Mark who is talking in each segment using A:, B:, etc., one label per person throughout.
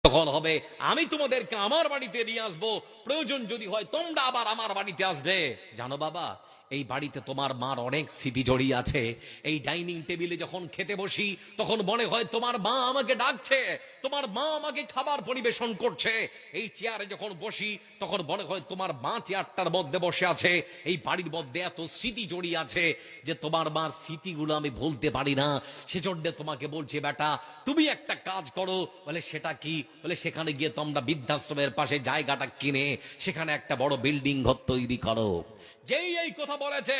A: তখন হবে আমি তোমাদেরকে আমার বাড়িতে নিয়ে আসবো, প্রয়োজন যদি হয় তোমরা আবার আমার বাড়িতে আসবে। জানো বাবা, এই বাড়িতে তোমার মার অনেক স্মৃতি জড়িয়ে আছে। এই ডাইনিং টেবিলে যখন খেতে বসি তখন মনে হয় তোমার মা আমাকে ডাকছে, তোমার মা আমাকে খাবার পরিবেশন করছে। এই চেয়ারে যখন বসি তখন মনে হয় তোমার মা চেয়ারটার মধ্যে বসে আছে। এই বাড়ির মধ্যে এত স্মৃতি জড়িয়ে আছে যে তোমার মার স্মৃতিগুলো আমি ভুলতে পারি না। সেজন্য তোমাকে বলছি বেটা, তুমি একটা কাজ করো। বলে সেটা কি? বলে সেখানে গিয়ে তোমরা বৃদ্ধাশ্রমের পাশে জায়গাটা কিনে সেখানে একটা বড় বিল্ডিং ঘর তৈরি করো। যেই এই কথা বলেছে,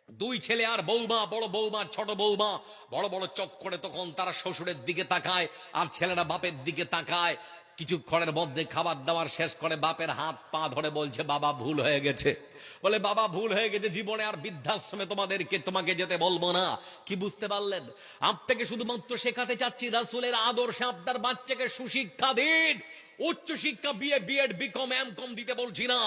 A: দুই ছেলে আর বৌমা, বড় বৌমা ছোট বৌমা বড় বড় চোখ করে তখন তারা শ্বশুরের দিকে তাকায় আর ছেলেরা বাপের দিকে তাকায়। কিছুক্ষণের মধ্যে খাবার দাবার শেষ করে বাপের হাত পা ধরে বলছে বাবা ভুল হয়ে গেছে। বলে বাবা ভুল হয়ে গেছে, জীবনে আর বৃদ্ধাশ্রমে তোমাকে যেতে বলবো না। কি বুঝতে পারলেন? আপনাকে শুধুমাত্র শেখাতে চাচ্ছি রাসূলের আদর্শে আপনার বাচ্চাকে সুশিক্ষা দিন। উচ্চ শিক্ষা বিএ বিএড বিকম এমকম দিতে বলছি না।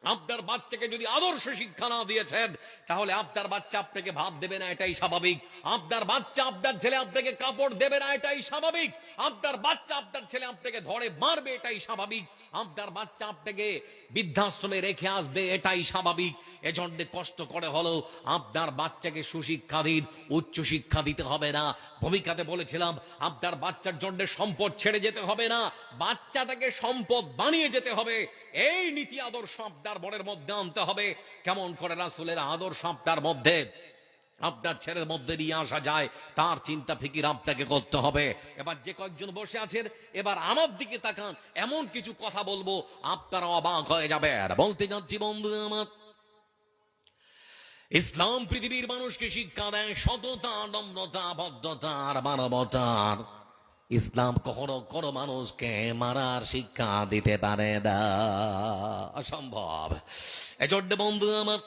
A: আপনার বাচ্চাকে যদি আদর্শ শিক্ষা না দিয়েছেন তাহলে আপনার বাচ্চা আপনাকে ভাত দেবে না, এটাই স্বাভাবিক। আপনার বাচ্চা আপনার ছেলে আপনাকে কাপড় দেবে না, এটাই স্বাভাবিক। আপনার বাচ্চা আপনার ছেলে আপনাকে ধরে মারবে, এটাই স্বাভাবিক। আপনার বাচ্চা আপনাকে বৃদ্ধাশ্রমে রেখে আসবে, এটাই স্বাভাবিক। এজন্য কষ্ট করে হলো আপনার বাচ্চাকে সুশিক্ষা দিন, উচ্চ শিক্ষা দিতে হবে না। ভূমিকাতে বলেছিলাম আপনার বাচ্চার জন্য সম্পদ ছেড়ে যেতে হবে না, বাচ্চাটাকে সম্পদ বানিয়ে যেতে হবে। এই নীতি আদর্শ আপনার মনের মধ্যে আনতে হবে। কেমন করে রাসূলের আদর্শ আপনার মধ্যে, আপনার ছেলের মধ্যে নিয়ে আসা যায় তার চিন্তা ফিকির আপনাকে করতে হবে। এবার যে কয়েকজন বসে আছেন এবার আমার দিকে তাকান, এমন কিছু কথা বলবো আপনারা অবাক হয়ে যাবে। আর বলতে যাচ্ছি বন্ধু আমার, ইসলাম পৃথিবীর মানুষকে শিক্ষা দেয় সততা, নম্রতা, ভদ্রতা আর মানবতার। ইসলাম কখনো কোনো মানুষকে মারার শিক্ষা দিতে পারে না, অসম্ভব। এজন্য বন্ধু আমার,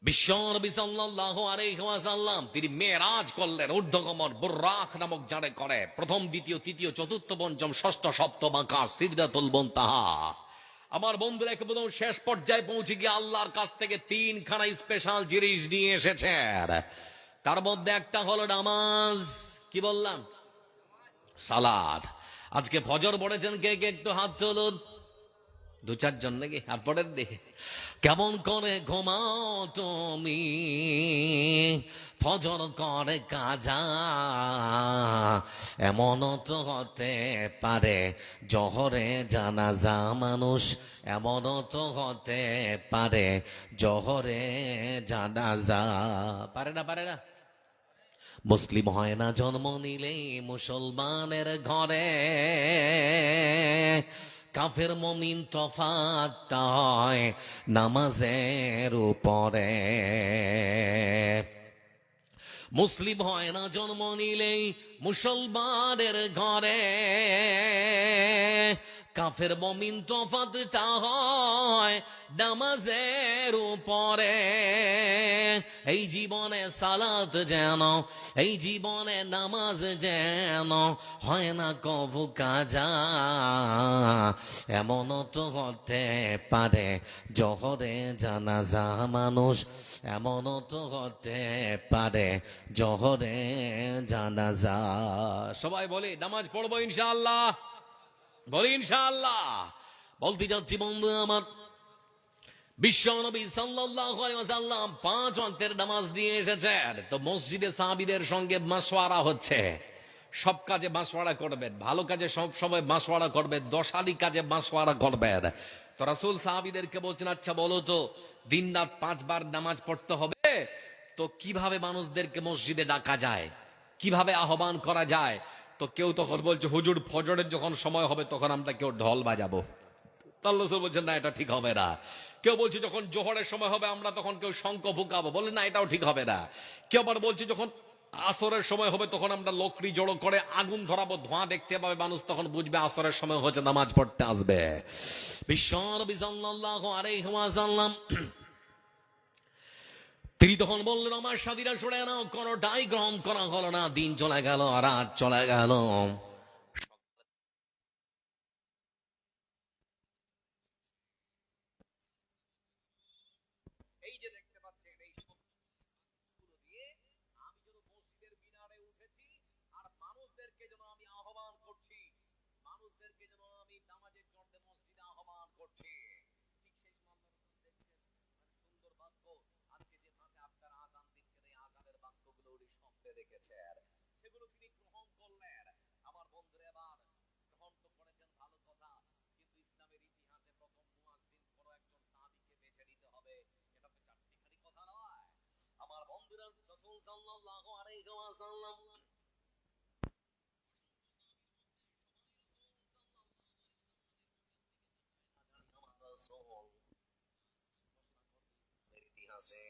A: বিশ্বনবী সাল্লাল্লাহু আলাইহি ওয়াসাল্লাম তিনি মেরাজ করলেন, ঊর্ধ্বগমন বুররাক নামক জানে করে প্রথম দ্বিতীয় তৃতীয় চতুর্থ পঞ্চম ষষ্ঠ সপ্তম আকাশ সিদরাতুল মুনতাহা। আমার বন্ধুরা একদম শেষ পর্যায়ে পৌঁছে গিয়ে আল্লাহর কাছ থেকে তিনখানা স্পেশাল জিনিস নিয়ে এসেছেন। তার মধ্যে একটা হলো নামাজ। কি বললাম? সালাত। আজকে ফজর পড়েছেন কে কে? একটু হাত তুলুন। দু চারজন নাকি? হাত পড়েন দেখে। কেমন করে ঘুমাও তুমি, ফজর করে কাজা। এমন তো হতে পারে জহরে জানাজা মানুষ, এমন তো হতে পারে জহরে জানাজা। পারে না? পারে না? মুসলিম হয় না জন্ম নিলেই মুসলমানের ঘরে, কাফের মুমিন তফাৎ হয় নামাজের উপরে। মুসলিম হয় না জন্ম নিলেই মুসলমানের ঘরে, কাফের মুমিন তফাৎটা হয় নামাজের উপরে। এই জীবনে সালাত যেন, এই জীবনে নামাজ যেন হয় না কভু কাজা। এমনও তো হতে পারে জহরে জানাজা মানুষ, এমনও তো হতে পারে জহরে জানাজা। সবাই বলে নামাজ পড়বো ইনশাআল্লাহ, বলি ইনশাআল্লাহ। বলতে যাচ্ছি বন্ধু আমার, বিশ্বনবী সাল্লাল্লাহু আলাইহি ওয়াসাল্লাম 5 ওয়াক্তের নামাজ দিয়ে এসেছেন। তো মসজিদে সাহাবীদের সঙ্গে মাশওয়ারা হচ্ছে, সব কাজে মাশওয়ারা করবেন, ভালো কাজে সব সময় মাশওয়ারা করবেন, দশালি কাজে মাশওয়ারা করবেন। তো রাসূল সাহাবীদেরকে বলছেন আচ্ছা বলো তো দিন রাত 5 বার নামাজ পড়তে হবে, তো কিভাবে মানুষদেরকে মসজিদে ডাকা যায়, কিভাবে আহ্বান করা যায়? তো কেউ তখন বলছে হুজুর ফজরের যখন সময় হবে তখন আমরা কেউ ঢোল বাজাবো। আল্লাহ রাসূল বলছেন না, এটা ঠিক হবে না। কেউ বলছে যখন জোহরের সময় হবে আমরা তখন কেউ শঙ্খ ফুঁকাবো, বলে না এটাও ঠিক হবে না। কেউ আবার বলছে যখন আসরের সময় হবে তখন আমরা লোকড়ি জড়ো করে আগুন ধরাবো, ধোঁয়া দেখতে পাবে মানুষ, তখন বুঝবে আসরের সময় হচ্ছে, নামাজ পড়তে আসবে। বিশ্বনবী সাল্লাল্লাহু আলাইহি ওয়াসাল্লাম তিনি তখন বললেন আমার সাথীরা শুনে নাও, কোনটাই গ্রহণ করা হলো না। দিন চলে গেল, রাত চলে গেল। এই যে দেখতে পাচ্ছেন এই সবগুলো দিয়ে আমি যেন মসজিদের মিনারে উঠেছি আর মানুষদেরকে যেন আমি আহ্বান করছি আজকে যে ভাষা আপনারা আযান দিচ্ছেন এই আযানের বাক্যগুলো উনি স্বপ্নে দেখেছেন, সেগুলো তিনি গ্রহণ করলেন। আমার বন্ধুরা এবার গ্রহণ তো করেছেন ভালো কথা, কিন্তু ইসলামের ইতিহাসে প্রথম মুয়াজ্জিন কোন একজন সাহাবীকে বেছে নিতে হবে, এটা তো চারটিখানি কথা নয়। আমার বন্ধুরা, রাসূল সাল্লাল্লাহু আলাইহি ওয়াসাল্লাম ইতিহাসে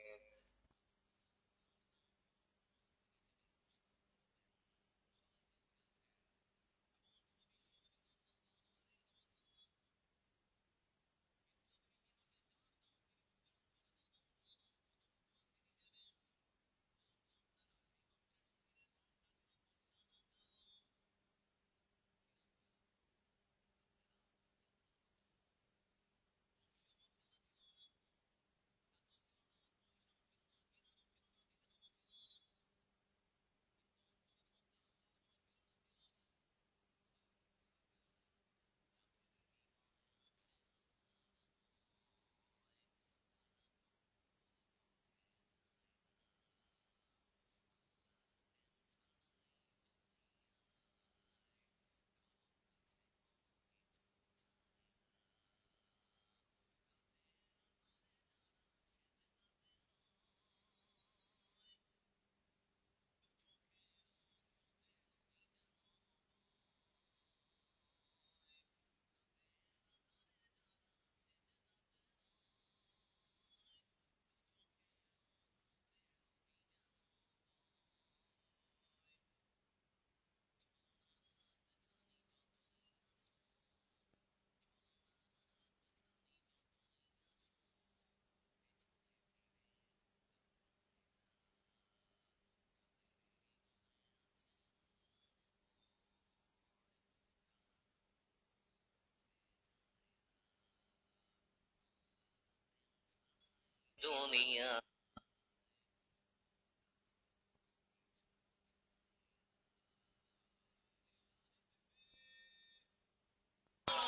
A: দুনিয়া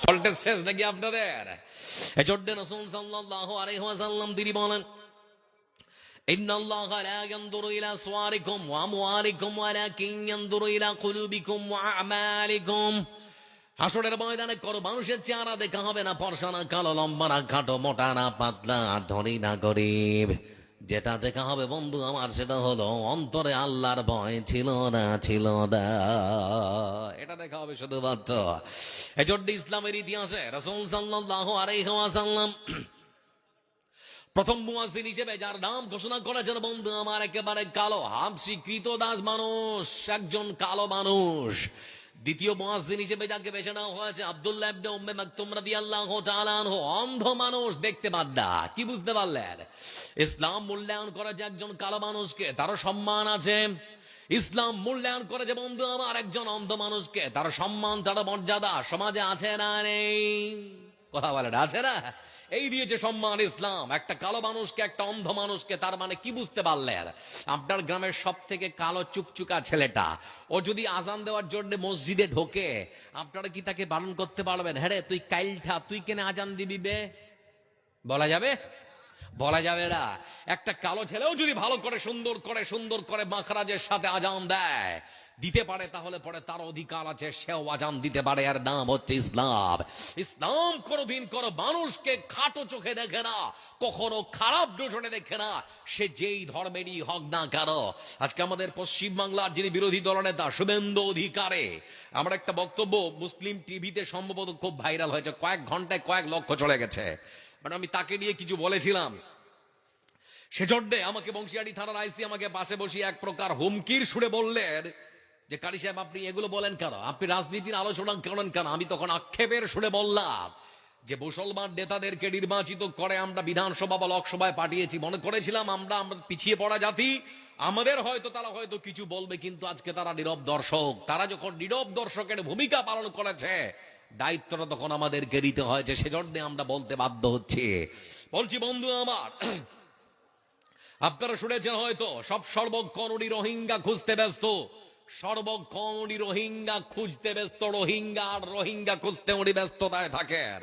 A: ভোল্টেজ শেষ নাকি আপনাদের? এজন্য রাসূল সাল্লাল্লাহু আলাইহি ওয়াসাল্লাম তিনি বলেন, ইন্নাল্লাহা লা ইয়ানজুরু ইলা সুওয়ারিকুম ওয়া আমওয়ালিকুম ওয়ালাকিন ইয়ানজুরু ইলা কুলুবিকুম ওয়া আমালিকুম। হাসরের ময়দানে কোন মানুষের চেহারা দেখা হবে না, ফর্সা না কালো, লম্বা না খাটো, মোটা না পাতলা, ধনী না গরিব। যেটা দেখা হবে বন্ধু আমার, সেটা হলো অন্তরে আল্লাহর ভয় ছিল না, ছিল না। এটা দেখা হবে শুধুমাত্র। এজন্য ইসলামের ইতিহাসে রাসূল সাল্লাল্লাহু আলাইহি ওয়াসাল্লাম প্রথম মুয়াজ্জিন হিসেবে যার নাম ঘোষণা করেছেন বন্ধু আমার, একেবারে কালো, হাবশী কৃতদাস মানুষ, একজন কালো মানুষ। দ্বিতীয় মুয়াজ্জিন হিসেবে যাকে বেছে নেওয়া হয়েছে আব্দুল্লাহ ইবনে উম্মে মাকতুম রাদিয়াল্লাহু তাআলা আনহু, অন্ধ মানুষ, দেখতে পান না। কি বুঝতে পারলেন? ইসলাম মূল্যায়ন করে যে একজন কালো মানুষকে তারও সম্মান আছে। ইসলাম মূল্যায়ন করে যে বন্ধু আমার একজন অন্ধ মানুষকে তার সম্মান, তার মর্যাদা সমাজে আছে না নেই? কথা বলেন, আছে না? এই দিয়েছে সম্মান ইসলাম একটা কালো মানুষকে, একটা অন্ধ মানুষকে। তার মানে কি বুঝতে পারলেন? আপনার গ্রামের সব থেকে কালো চুকচুকা ছেলেটা, ও যদি আজান দেওয়ার জন্য মসজিদে ঢোকে, আপনারা কি তাকে বারণ করতে পারবেন? হ্যাঁ রে, তুই কাইলঠা, তুই কেন আজান দিবি বে? বলা যাবে? বলা যাবে না। একটা কালো ছেলেও যদি ভালো করে সুন্দর করে মাখরাজের সাথে আজান দেয়, দিতে পারে, তাহলে পরে তার অধিকার আছে, সেও আজান দিতে পারে। এর নাম হচ্ছে ইসলাম। ইসলাম কোনদিন কোন মানুষকে খাটো চোখে দেখে না, কখনো খারাপ নজরে দেখে না, সে যেই ধর্মেরই হোক না কেন। আজকে আমাদের পশ্চিম বাংলার যিনি বিরোধী দলনেতা শুভেন্দু অধিকারে, আমার একটা বক্তব্য মুসলিম টিভিতে সম্ভবত খুব ভাইরাল হয়েছে, কয়েক ঘন্টায় কয়েক লক্ষ চলে গেছে। মানে আমি তাকে নিয়ে কিছু বলেছিলাম, সেজন্যে আমাকে বংশিয়ারি থানার আইসি আমাকে পাশে বসিয়ে এক প্রকার হুমকির সুরে বললেন যে কারি সাহেব আপনি এগুলো বলেন কেন, আপনি রাজনীতির আলোচনা করেন কেন? আমি তখন আক্ষেপের সুরে বললাম যে মুসলমান নেতাদেরকে নির্বাচিত করে আমরা বিধানসভা বা লোকসভায় পাঠিয়েছি, মনে করেছিলাম আমরা পিছিয়ে পড়া জাতি, আমাদের হয়তো তারা হয়তো কিছু বলবে, কিন্তু আজকে তারা নীরব দর্শক। তারা যখন নীরব দর্শকের ভূমিকা পালন করেছে, দায়িত্বটা তখন আমাদেরকে নিতে হয়েছে, সেজন্য আমরা বলতে বাধ্য হচ্ছি। বলছি বন্ধু আমার, আপনারা শুনেছেন হয়তো সব সর্বক্ষণ উনি রোহিঙ্গা খুঁজতে ব্যস্ত, সর্বক্ষণ উনি রোহিঙ্গা খুঁজতে ব্যস্ত, রোহিঙ্গা আর রোহিঙ্গা খুঁজতে উনি ব্যস্ততায় থাকেন।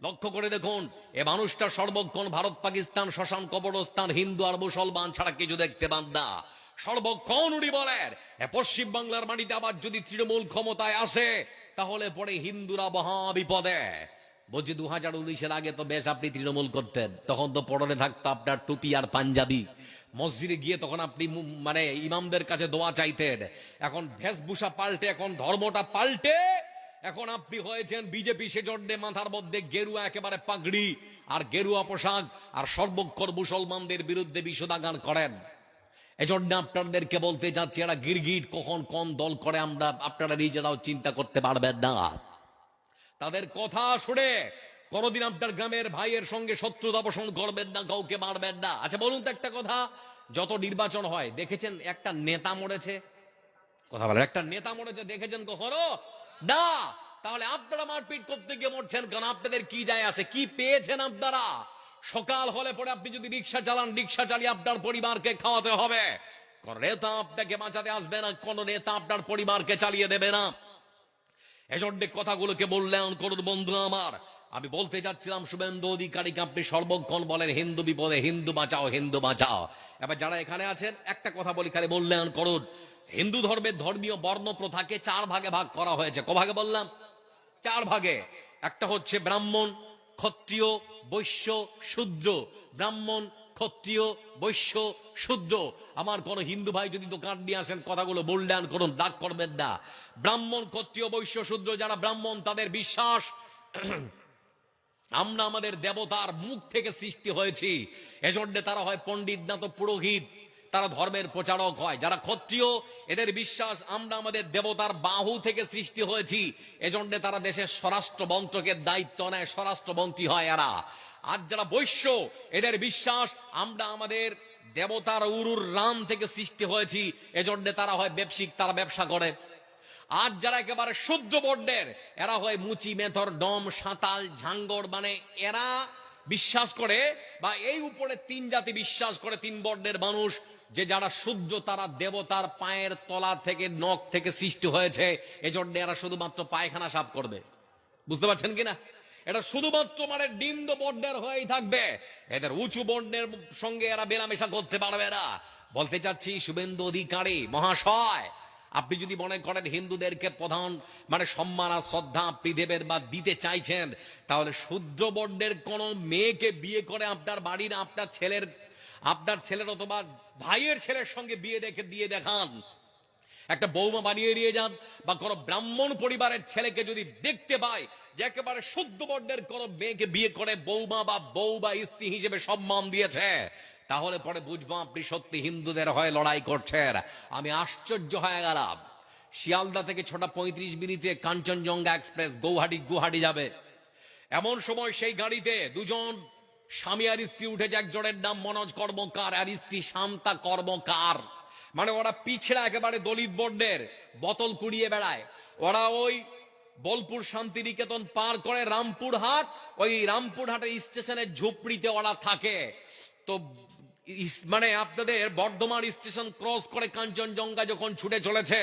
A: লক্ষ্য করে দেখুন, এ মানুষটা সর্বক্ষণ ভারত পাকিস্তান শ্মশান কবরস্থান হিন্দু আর মুসলমান ছাড়া কিছু দেখতে পান না। সর্বক্ষণ উনি বলেন পশ্চিম বাংলার মাটিতে আবার যদি তৃণমূল ক্ষমতায় আসে তাহলে পরে হিন্দুরা মহা বিপদে। বলছি 2019-এর আগে তো বেশ আপনি তৃণমূল করতেন, তখন তো পরনে থাকতো আপনার টুপি আর পাঞ্জাবি, মসজিদে গিয়ে তখন আপনি মানে ইমামদের কাছে দোয়া চাইতেন। এখন ভেষভূষা পাল্টে, এখন ধর্মটা পাল্টে এখন আপনি হয়েছেন বিজেপি, সেজন্যে মাথার মধ্যে গেরুয়া একেবারে পাগড়ি আর গেরুয়া পোশাক, আর সর্বক্ষণ মুসলমানদের বিরুদ্ধে বিষোদাগান করেন। এজন্য আপনাদেরকে বলতে যাচ্ছি, এরা গিরগিট কখন কোন দল করে আমরা আপনারা নিজেরাও চিন্তা করতে পারবেন না। তাদের কথা শুনে কোনদিন আপনার গ্রামের ভাইয়ের সঙ্গে শত্রুতা পোষণ করবেন না, কাউকে মারবেন না। আচ্ছা বলুন তো একটা কথা, যত নির্বাচন হয় দেখেছেন একটা নেতা মরেছে? কথা বলেন, একটা নেতা মরেছে দেখেছেন কখনো? না। তাহলে আপনারা মারপিট করতে গিয়ে মরছেন কারণ আপনাদের কি যায় আসে? কি পেয়েছেন আপনারা? সকাল হলে পরে আপনি যদি রিক্সা চালান, রিক্সা চালিয়ে আপনার পরিবারকে খাওয়াতে হবে। কোন নেতা আপনাকে বাঁচাতে আসবে না, কোন নেতা আপনার পরিবারকে চালিয়ে দেবে না। এজন্য কথাগুলোকে মূল্যায়ন করুন বন্ধু আমার। আমি বলতে যাচ্ছিলাম শুভেন্দু অধিকারীকে আপনি সর্বক্ষণ বলেন হিন্দু বিপদে, হিন্দু বাঁচাও, হিন্দু বাঁচাও। এবার যারা এখানে আছেন একটা কথা বলি, খালি মূল্যায়ন করুন। হিন্দু ধর্মের ধর্মীয় বর্ণ প্রথাকে 4 ভাগে ভাগ করা হয়েছে। ক ভাগে বললাম? 4 ভাগে। একটা হচ্ছে ব্রাহ্মণ, ক্ষত্রিয়, বৈশ্য, শূদ্র। ব্রাহ্মণ, ক্ষত্রিয়, বৈশ্য, শূদ্র। আমার কোন হিন্দু ভাই যদি দোকান নিয়ে আসেন কথাগুলো মূল্যায়ন করুন, দাগ করবেন না। ব্রাহ্মণ, ক্ষত্রিয়, বৈশ্য, শূদ্র যারা ব্রাহ্মণ তাদের বিশ্বাস আমরা আমাদের দেবতার মুখ থেকে সৃষ্টি হয়েছি, এজন্য তারা হয় পণ্ডিত না তো পুরোহিত, তারা ধর্মের প্রচারক হয়। যারা ক্ষত্রিয় এদের বিশ্বাস আমরা আমাদের দেবতার বাহু থেকে সৃষ্টি হয়েছি, এজন্য তারা দেশের স্বরাষ্ট্র মন্ত্রকের দায়িত্ব নেয়, স্বরাষ্ট্রমন্ত্রী হয় এরা। আর যারা বৈশ্য এদের বিশ্বাস আমরা আমাদের দেবতার উরুর রাম থেকে সৃষ্টি হয়েছি, এজন্য তারা হয় ব্যবসায়িক, তারা ব্যবসা করে। আর যারা একেবারে শুদ্ধ বর্ণের এরা হয় মুচি, মেথর, ডম, সাঁতাল, ঝাঙ্গর, মানে এরা বিশ্বাস করে বা এই উপরে 3 জাতি বিশ্বাস করে, 3 বর্ণের মানুষ, যে যারা শুদ্ধ তারা দেবতার পায়ের তলা থেকে নখ থেকে সৃষ্টি হয়েছে, এজন্য এরা শুধুমাত্র পায়খানা সাফ করবে। বুঝতে পারছেন কিনা? এটা শুধুমাত্র মানে নিম্ন বর্ণের হয়েই থাকবে, এদের উঁচু বর্ণের সঙ্গে এরা মেলামেশা করতে পারবে না। বলতে চাচ্ছি শুভেন্দু অধিকারী মহাশয়, আপনি যদি মনে করেন হিন্দুদেরকে প্রধান মানে সম্মান আর শ্রদ্ধা আপনি দেবেন বা দিতে চাইছেন, তাহলে শূদ্র বর্ণের কোন মেয়েকে বিয়ে করে আপনার বাড়ির আপনার ছেলের অথবা ভাইয়ের ছেলের সঙ্গে বিয়ে দিয়ে দেখান, একটা বৌমা বানিয়ে নিয়ে যান। বা কোন ব্রাহ্মণ পরিবারের ছেলেকে যদি দেখতে পায় যে একেবারে শুদ্ধ বর্ণের কোন মেয়েকে বিয়ে করে বৌমা বা বউ বা স্ত্রী হিসেবে সম্মান দিয়েছে, তাহলে পরে বুঝবো আপনি সত্যি হিন্দুদের হয়ে লড়াই করছেন। আমি আশ্চর্য হয়ে গেলাম, শিয়ালদা থেকে 6:35 কাঞ্চনজঙ্ঘা এক্সপ্রেস গুয়াহাটি যাবে, এমন সময় সেই গাড়িতে 2 জন স্বামী আর স্ত্রী উঠেছে। একজনের নাম মনোজ কর্মকার আর স্ত্রী শান্তা কর্মকার। মানে ওরা পিছড়া একেবারে দলিত বর্ণের, বোতল কুড়িয়ে বেড়ায়। ওরা ওই বোলপুর শান্তিনিকেতন পার করে রামপুরহাট, ওই রামপুরহাটের স্টেশনের ঝুপড়িতে ওরা থাকে। তো মানে আপনাদের বর্ধমান স্টেশন ক্রস করে কাঞ্চনজঙ্ঘা যখন ছুটে চলেছে,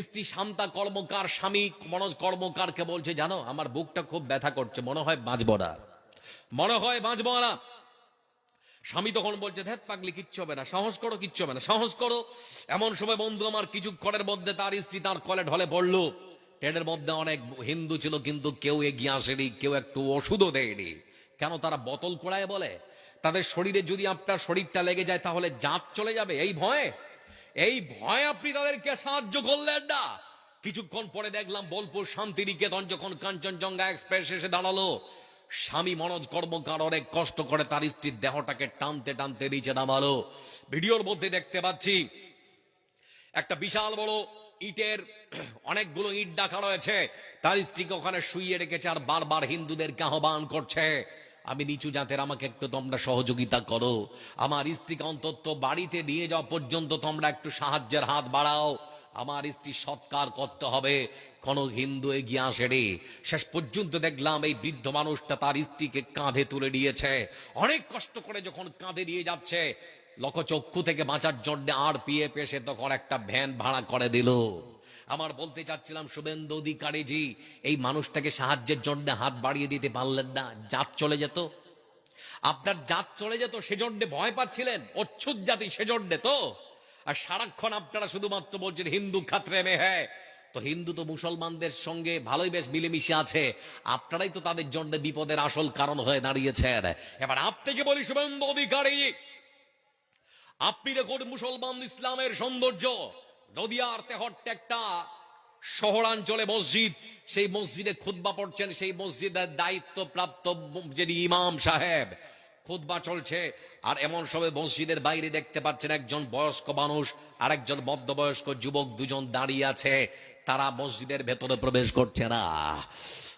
A: স্ত্রী শান্তা কর্মকার স্বামী মনোজ কর্মকারকে বলছে, জানো আমার বুকটা খুব ব্যথা করছে, মনে হয় বাঁচবো না, মনে হয় বাঁচবো না। স্বামী তখন বলছে, ধ্যাত পাগলি, কিচ্ছু হবে না, সাহস করো, কিচ্ছু হবে না, সাহস করো। এমন সময় বন্ধু আমার কিছুক্ষণের মধ্যে তার স্ত্রী তার কলে ঢলে পড়লো। ট্রেনের মধ্যে অনেক হিন্দু ছিল কিন্তু কেউ এগিয়ে আসেনি, কেউ একটু ওষুধও দেয়নি। কেন? তারা বোতল কোড়ায় বলে তাদের শরীরে যদি আপনার শরীরটা লেগে যায় তাহলে জাত চলে যাবে, এই ভয়ে আপনি তাদেরকে সাহায্য করলেন না। কিছুক্ষণ পরে দেখলাম বোলপুর শান্তিনিকেতন যখন কাঞ্চনজঙ্ঘা এক্সপ্রেস এসে দাঁড়ালো, স্বামী মনোজ কর্মকার অনেক কষ্ট করে তার স্ত্রীর দেহটাকে টানতে টানতে নিচে নামালো। ভিডিওর মধ্যে দেখতে পাচ্ছি একটা বিশাল বড় ইটের অনেকগুলো ইট রাখা রয়েছে, তার স্ত্রীকে ওখানে শুইয়ে রেখেছে আর বারবার হিন্দুদেরকে আহ্বান করছে, আমি নিচু জাতের, আমাকে একটু তোমরা সহযোগিতা করো, আমার স্ত্রীকে অন্তত বাড়িতে নিয়ে যাওয়া পর্যন্ত তোমরা একটু সাহায্যের হাত বাড়াও, আমার স্ত্রী সৎকার করতে হবে। কোন হিন্দু এগিয়ে আসেনি। শেষ পর্যন্ত দেখলাম এই বৃদ্ধ মানুষটা তার স্ত্রীকে কাঁধে তুলে নিয়েছে। অনেক কষ্ট করে যখন কাঁধে নিয়ে যাচ্ছে, লোকচক্ষু থেকে বাঁচার জন্য RPF এসে তখন একটা ভ্যান ভাড়া করে দিল। আমার বলতে চাচ্ছিলাম, শুভেন্দু অধিকারী জি এই মানুষটাকে সাহায্যের জন্য হাত বাড়িয়ে দিতে পারলেন না? জাত চলে যেত, আপনার জাত চলে যেত, সেজন্য ভয় পাচ্ছিলেন, অচ্ছুত জাতি সেজন্য তো। আর সারাক্ষণ আপনারা শুধুমাত্র বলছেন হিন্দু খাতরে মে হ্যায়, তো হিন্দু তো মুসলমানদের সঙ্গে ভালোই বেশ মিলেমিশে আছে, আপনারাই তো তাদের জন্য বিপদের আসল কারণ হয়ে দাঁড়িয়েছেন। এবার আপনাকে বলি শুভেন্দু অধিকারী, আপনি দেখুন মুসলমান ইসলামের সৌন্দর্য, নদিয়ার তেহট্টে একটা শহরাঞ্চলে মসজিদ, সেই মসজিদে খুতবা পড়ছেন, সেই মসজিদের দায়িত্বপ্রাপ্ত যিনি ইমাম সাহেব, খুতবা চলছে, আর এমন সময় মসজিদের বাইরে দেখতে পাচ্ছেন একজন বয়স্ক মানুষ আর একজন মধ্যবয়স্ক যুবক, দুজন দাঁড়িয়ে আছে, তারা মসজিদের ভেতরে প্রবেশ করছে না।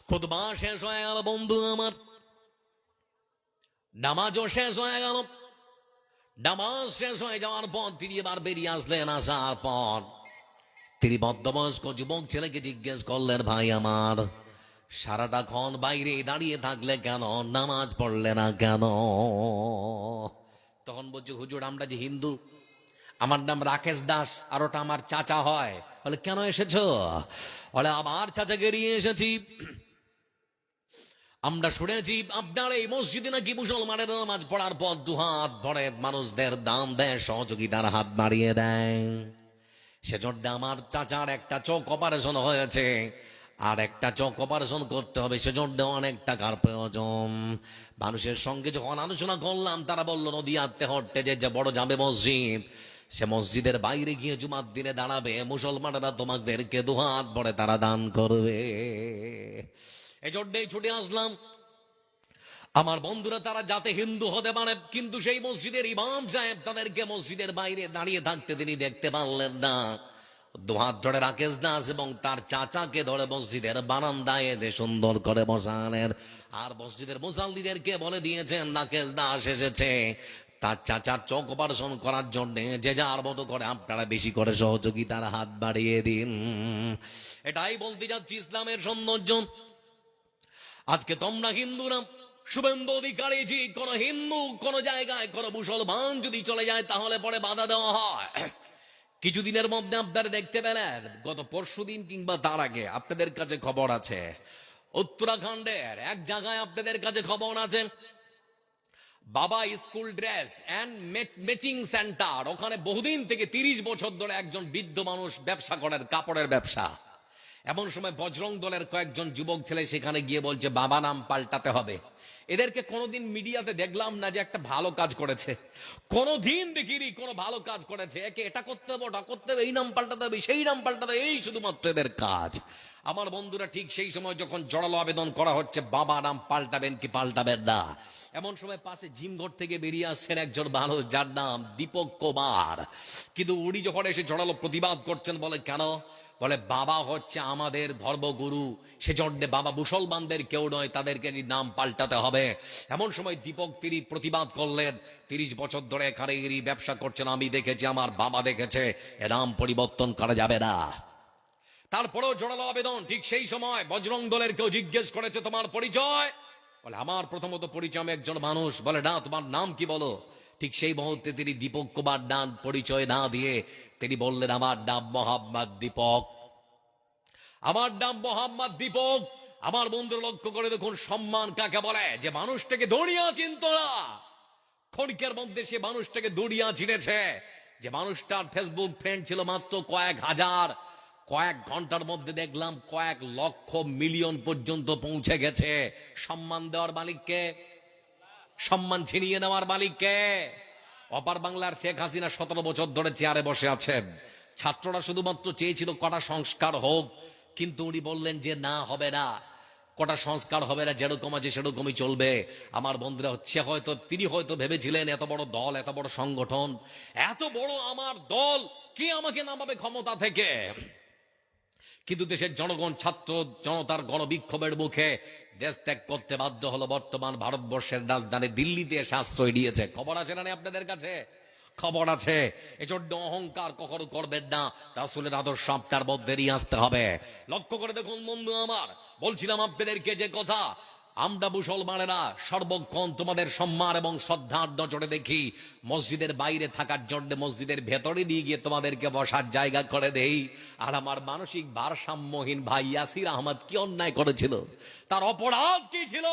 A: খুতবা শেষ হয়ে গেল বন্ধু আমার, নামাজও শেষ হয়ে গেল। নামাজ শেষ হয়ে যাওয়ার পর তিনি এবার বেরিয়ে আসলেন। আসার পর তিনি মধ্যবয়স্ক যুবক ছেলেকে জিজ্ঞেস করলেন, ভাই আমার সারাটাক্ষণ বাইরে দাঁড়িয়ে থাকলে কেন, নামাজ পড়লে না কেন? তখন বলছে, হুজুর আমরা যে হিন্দু, আমার নাম রাকেশ দাস, আর ওটা আমার চাচা হয়। বলে কেন এসেছো? বলে আমার চাচাকে নিয়ে এসেছি, আমরা শুনেছি আপনার এই মসজিদে নাকি মুসলমানের নামাজ পড়ার পর দুহাত ভরে মানুষদের দাম দেয়, সহযোগিতার হাত বাড়িয়ে দেয়। সেজন্য আমার চাচার একটা চোখ অপারেশন হয়েছে, আর একটা চোখ অপারেশন করতে হবে, সেজন্য অনেক টাকার প্রয়োজন। মানুষের সঙ্গে যখন আলোচনা করলাম, তারা বলল নদিয়ার তেহট্টে যে বড় জামে মসজিদ, সে মসজিদের বাইরে গিয়ে জুমার দিনে দাঁড়াবে, মুসলমানেরা তোমাদেরকে দুহাত ভরে তারা দান করবে। এজন্যই ছুটে আসলাম। আমার বন্ধুরা তারা যাতে হিন্দু হতে পারে, কিন্তু সেই মসজিদের ইমাম সাহেব তাদেরকে মসজিদের বাইরে দাঁড়িয়ে থাকতে তিনি দেখতে পারলেন না। দুহাত ধরে রাকেশ দাস এবং তার চাচাকে ধরে মসজিদের বারান্দায় এনে সুন্দর করে বসালেন, আর মসজিদের মুসাল্লিদেরকে বলে দিয়েছেন রাকেশ দাস এসেছে, তার চাচার চোখ অপারেশন করার জন্য যে যার মতো করে আপনারা বেশি করে সহযোগিতার হাত বাড়িয়ে দিন। এটাই বলতে যাচ্ছি ইসলামের সৌন্দর্য। আজকে তোমরা হিন্দুরা, শুভেন্দু অধিকারী জি, কোন হিন্দু কোন জায়গায় কোন মুসলমান যদি চলে যায় তাহলে পরে বাধা দেওয়া হয়। কিছুদিনের মধ্যে আপনারা দেখতে পেলেন, গত পরশুদিন কিংবা তার আগে আপনাদের কাছে খবর আছে, উত্তরাখণ্ডের এক জায়গায় আপনাদের কাছে খবর আছে, বাবা school dress and matching centre, ওখানে বহুদিন থেকে 30 বছর ধরে একজন বৃদ্ধ মানুষ ব্যবসা করেন, কাপড়ের ব্যবসা। এমন সময় বজরং দলের কয়েকজন যুবক ছেলে সেখানে গিয়ে বলছে বাবা নাম পাল্টাতে হবে। এদেরকে কোনোদিন মিডিয়াতে দেখলাম না যে একটা ভালো কাজ করেছে, কোনোদিন দেখিনি কোনো ভালো কাজ করেছে। একে এটা করতে হবে, ওটা করতে হবে, এই নাম পাল্টাতে হবে, সেই নাম পাল্টাতে হবে, এই শুধুমাত্র এদের কাজ। আমার বন্ধুরা ঠিক সেই সময় যখন জড়ালো আবেদন করা হচ্ছে বাবা নাম পাল্টাবেন কি পাল্টাবেন না, এমন সময় পাশে জিমঘর থেকে বেরিয়ে আসছেন একজন মানুষ যার নাম দীপক কুমার। কিন্তু উনি যখন এসে জড়ালো প্রতিবাদ করছেন, বলে কেন? বলে বাবা হচ্ছে আমাদের ধর্মগুরু, সেজন্য বাবা মুসলমানদের কেউ নয়, তাদেরকে নাম পাল্টাতে হবে। এমন সময় দীপক তিনি প্রতিবাদ করলেন, 30 বছর ধরে এখানে ব্যবসা করছেন, আমি দেখেছি, আমার বাবা দেখেছে, এ নাম পরিবর্তন করা যাবে না। তারপরেও জোরালো আবেদন। ঠিক সেই সময় বজরং দলের কেউ জিজ্ঞেস করেছে তোমার পরিচয়? বলে আমার প্রথমত পরিচয় আমি একজন মানুষ। বলে না, তোমার নাম কি বলো? ঠিক সেই মুহূর্তে তিনি দীপক কুমার নাম পরিচয় না দিয়ে তিনি বললেন আমার নাম মোহাম্মদ দীপক, আমার নাম মোহাম্মদ দীপক। আমার বন্ধুরা লক্ষ্য করে দেখুন, সম্মান কাকে বলে? যে মানুষটাকে দড়িয়া চিনত না, ক্ষণিকের মধ্যে সে মানুষটাকে দড়িয়া চিনেছে। যে মানুষটার ফেসবুক ফ্রেন্ড ছিল মাত্র কয়েক হাজার, কয়েক ঘন্টার মধ্যে দেখলাম কয়েক লক্ষ মিলিয়ন পর্যন্ত পৌঁছে গেছে। সম্মান দেওয়ার মালিককে, সম্মান ছিনিয়ে নেওয়ার মালিককে? অপার বাংলার শেখ হাসিনা 17 বছর ধরে চেয়ারে বসে আছেন। ছাত্ররা শুধুমাত্র চেয়েছিল কটা সংস্কার হোক, কিন্তু উনি বললেন যে না, হবে না, কটা সংস্কার হবে না, যেরকম আছে সেরকমই চলবে। আমার বন্ধুরা, তিনি হয়তো ভেবেছিলেন এত বড় দল, এত বড় সংগঠন, এত বড় আমার দল, কে আমাকে নামাবে ক্ষমতা থেকে? কিন্তু দেশের জনগণ, ছাত্র জনতার গণবিক্ষোভের মুখে দেশ ত্যাগ করতে বাধ্য হলো। বর্তমান ভারতবর্ষের রাজধানী দিল্লিতে এসে আশ্রয় দিয়েছে। খবর আছে না আপনাদের কাছে? খবর আছে। এজন্য অহংকার কখনো করবেন না, রাসূলের আদর্শ আপনার মধ্যে নিয়ে আসতে হবে। লক্ষ্য করে দেখুন বন্ধু আমার, বলছিলাম আপনাদেরকে যে কথা, আমরা মুসলমানেরা সর্বক্ষণ তোমাদের সম্মান এবং শ্রদ্ধার নজরে দেখি, মসজিদের বাইরে থাকার জন্য মসজিদের ভেতরে নিয়ে গিয়ে তোমাদেরকে বসার জায়গা করে দেই। আর আমার মানসিক ভারসাম্যহীন ভাই ইয়াসির আহমদ কি অন্যায় করেছিল? তার অপরাধ কি ছিল?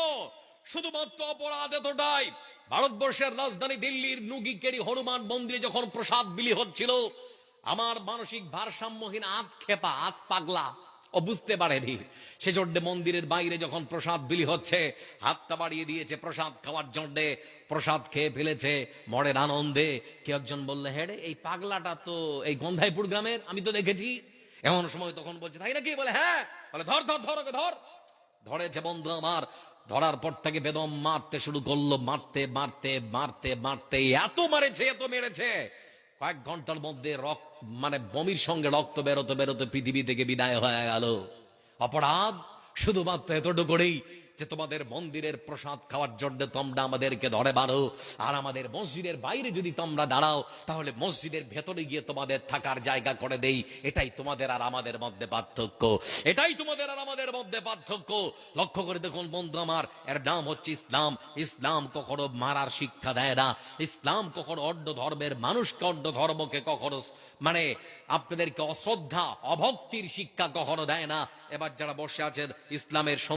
A: শুধুমাত্র অপরাধ এতটাই, ভারতবর্ষের রাজধানী দিল্লির নুগিকেরি হনুমান মন্দিরে যখন প্রসাদ বিলি হচ্ছিল, আমার মানসিক ভারসাম্যহীন আতখেপা আত পাগলা ও বুঝতে পারেনি, সেজন্য মন্দিরের বাইরে যখন প্রসাদ বিলি হচ্ছে হাতটা বাড়িয়ে দিয়েছে প্রসাদ খাওয়ার জন্য, প্রসাদ খেয়ে ফেলেছে মনের আনন্দে। কেউ একজন বললে, হ্যাঁ রে, এই পাগলাটা তো এই গন্ধাইপুর গ্রামের, আমি তো দেখেছি। এমন সময় তখন বলছে, তাই নাকি? বলে হ্যাঁ। বলে ধর ধর ধর ওকে ধর। ধরেছে বন্ধু আমার, ধরার পর থেকে বেদম মারতে শুরু করলো, মারতে মারতে মারতে মারতে এত মারেছে, এত মেরেছে, কয়েক ঘন্টার মধ্যে রক্ত মানে বমির সঙ্গে রক্ত বেরোতে বেরোতে পৃথিবী থেকে বিদায় হয়ে গেল। অপরাধ শুধুমাত্র এতটুকুই যে তোমাদের মন্দিরের প্রসাদ খাওয়ার জন্য তোমরা আমাদেরকে ধরে বানো, আর আমাদের মসজিদের বাইরে যদি তোমরা দাঁড়াও তাহলে মসজিদের ভেতরে গিয়ে তোমাদের থাকার জায়গা করে দেই। এটাই তোমাদের আর আমাদের মধ্যে পার্থক্য, এটাই তোমাদের আর আমাদের মধ্যে পার্থক্য। লক্ষ্য করে দেখুন বন্ধু আমার, এর নাম হচ্ছে ইসলাম। ইসলাম কখনো মারার শিক্ষা দেয় না, ইসলাম কখনো অন্য ধর্মের মানুষকে, অন্য ধর্মকে কখনো মানে আপনাদেরকে অশ্রদ্ধা অভক্তির শিক্ষা কখনো দেয় না। এবার যারা বসে আছেন, ইসলামের